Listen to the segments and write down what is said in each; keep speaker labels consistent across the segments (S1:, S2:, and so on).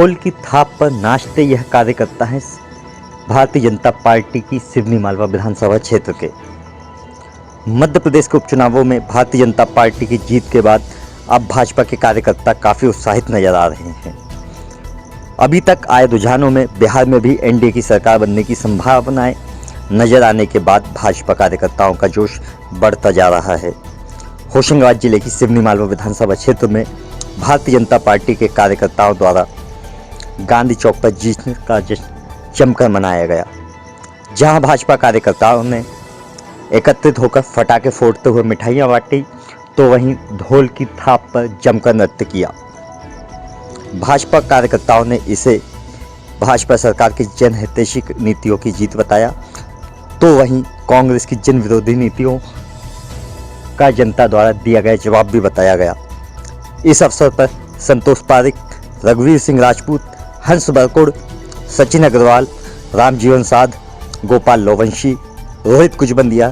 S1: ढोल की थाप पर नाचते यह कार्यकर्ता हैं भारतीय जनता पार्टी की सिवनी मालवा विधानसभा क्षेत्र के। मध्य प्रदेश के उपचुनावों में भारतीय जनता पार्टी की जीत के बाद अब भाजपा के कार्यकर्ता काफ़ी उत्साहित नजर आ रहे हैं। अभी तक आए रुझानों में बिहार में भी एनडीए की सरकार बनने की संभावनाएं नजर आने के बाद भाजपा कार्यकर्ताओं का जोश बढ़ता जा रहा है। होशंगाबाद जिले की सिवनी मालवा विधानसभा क्षेत्र में भारतीय जनता पार्टी के कार्यकर्ताओं द्वारा गांधी चौक पर जीत का जश्न जमकर मनाया गया, जहां भाजपा कार्यकर्ताओं ने एकत्रित होकर फटाके फोड़ते हुए मिठाइयां बांटी, तो वहीं ढोल की थाप पर जमकर नृत्य किया। भाजपा कार्यकर्ताओं ने इसे भाजपा सरकार की जनहितैषी नीतियों की जीत बताया, तो वहीं कांग्रेस की जन विरोधी नीतियों का जनता द्वारा दिया गया जवाब भी बताया गया। इस अवसर पर संतोष पारिक, रघुवीर सिंह राजपूत, हंस बरकुड़, सचिन अग्रवाल, रामजीवन साध, गोपाल लोवंशी, रोहित कुजबंदिया,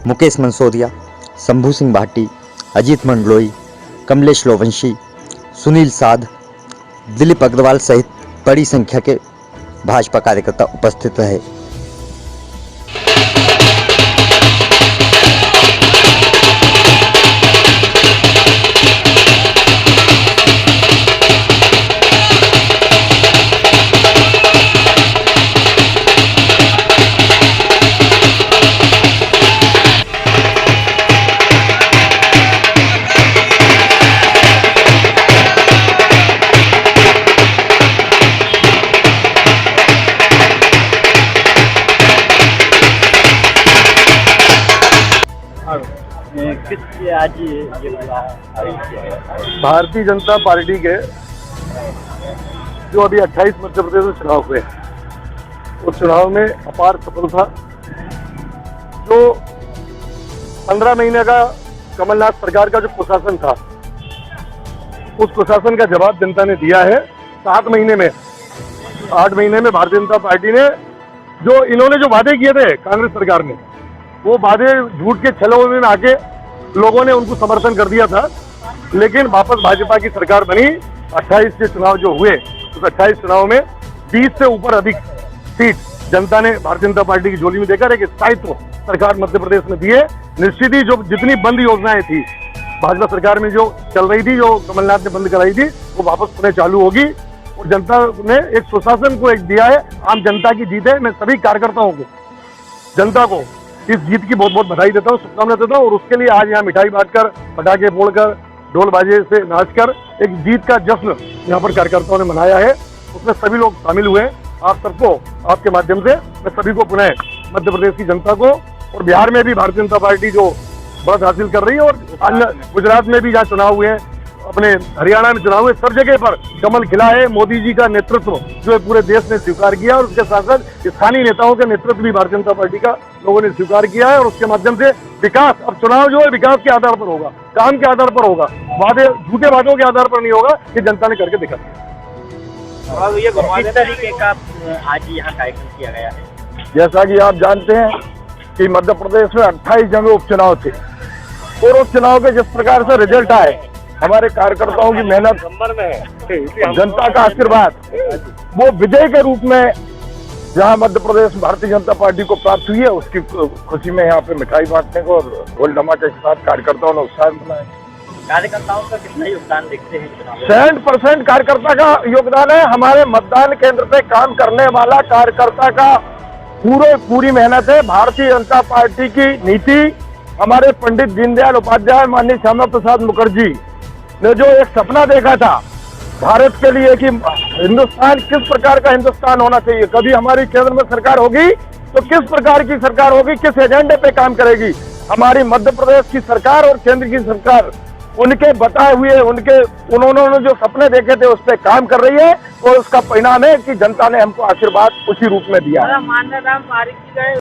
S1: मुकेश मंसोरिया, शंभू सिंह भाटी, अजीत मंडलोई, कमलेश लोवंशी, सुनील साध, दिलीप अग्रवाल सहित बड़ी संख्या के भाजपा कार्यकर्ता उपस्थित रहे।
S2: आज ये किया गया
S3: भारतीय जनता पार्टी के जो अभी 28 मध्य प्रदेश में चुनाव हुए, उस चुनाव में अपार सफलता, जो 15 महीने का कमलनाथ सरकार का जो कुशासन था, उस कुशासन का जवाब जनता ने दिया है। 7 महीने में 8 महीने में भारतीय जनता पार्टी ने जो इन्होंने जो वादे किए थे कांग्रेस सरकार ने, वो वादे झूठ के छलों में आके लोगों ने उनको समर्थन कर दिया था, लेकिन वापस भाजपा की सरकार बनी। 28 के चुनाव जो हुए, उस 28 चुनाव में 20 से ऊपर अधिक सीट जनता ने भारतीय जनता पार्टी की झोली में देकर एक स्थायित्व सरकार मध्य प्रदेश में दिए। निश्चित ही जो जितनी बंद योजनाएं थी भाजपा सरकार में जो चल रही थी, जो कमलनाथ ने बंद कराई थी, वो वापस पुनः चालू होगी और जनता ने एक सुशासन को एक दिया है। आम जनता की जीत है। मैं सभी कार्यकर्ताओं को, जनता को इस जीत की बहुत बहुत बधाई देता हूँ, शुभकामनाएं देता हूँ। और उसके लिए आज यहाँ मिठाई बांटकर, पटाखे फोड़कर, ढोल बाजे से नाचकर एक जीत का जश्न यहाँ पर कार्यकर्ताओं ने मनाया है। उसमें सभी लोग शामिल हुए। आप सबको, आपके माध्यम से मैं सभी को पुनः मध्य प्रदेश की जनता को, और बिहार में भी भारतीय जनता पार्टी जो बढ़त हासिल कर रही है, और अन्य गुजरात में भी जहाँ चुनाव हुए, अपने हरियाणा में चुनाव हुए, सब जगह पर कमल खिला है। मोदी जी का नेतृत्व जो है पूरे देश ने स्वीकार किया, और उसके साथ साथ स्थानीय नेताओं का नेतृत्व भी भारतीय जनता पार्टी का लोगों ने स्वीकार किया है। और उसके माध्यम से विकास, अब चुनाव जो है विकास के आधार पर होगा, काम के आधार पर होगा, वादे, झूठे वादों के आधार पर नहीं होगा। ये जनता ने करके दिखा दिया।
S2: किस तरीके का आज यहाँ कार्यक्रम किया गया है?
S3: जैसा कि आप जानते हैं कि मध्य प्रदेश में 28 जगह उपचुनाव थे, और उस चुनाव के जिस प्रकार से रिजल्ट आए, हमारे कार्यकर्ताओं की मेहनत, जनता का आशीर्वाद, वो विजय के रूप में जहां मध्य प्रदेश भारतीय जनता पार्टी को प्राप्त हुई है, उसकी खुशी में यहाँ पे मिठाई बांटने को और ढोल धमाके के साथ कार्यकर्ताओं ने उत्साह मनाया।
S2: कार्यकर्ताओं का कितना योगदान देखते हैं चुनाव?
S3: 60% कार्यकर्ता का योगदान है। हमारे मतदान केंद्र पे काम करने वाला कार्यकर्ता का पूरी मेहनत है। भारतीय जनता पार्टी की नीति, हमारे पंडित दीनदयाल उपाध्याय, माननीय श्यामा प्रसाद मुखर्जी ने जो एक सपना देखा था भारत के लिए कि हिंदुस्तान किस प्रकार का हिंदुस्तान होना चाहिए, कभी हमारी केंद्र में सरकार होगी तो किस प्रकार की सरकार होगी, किस एजेंडे पे काम करेगी। हमारी मध्य प्रदेश की सरकार और केंद्र की सरकार उनके बताए हुए, उन्होंने जो सपने देखे थे उस पर काम कर रही है, और उसका परिणाम है कि जनता ने हमको आशीर्वाद उसी रूप में दिया।
S2: मान्यता पारिक जी गए,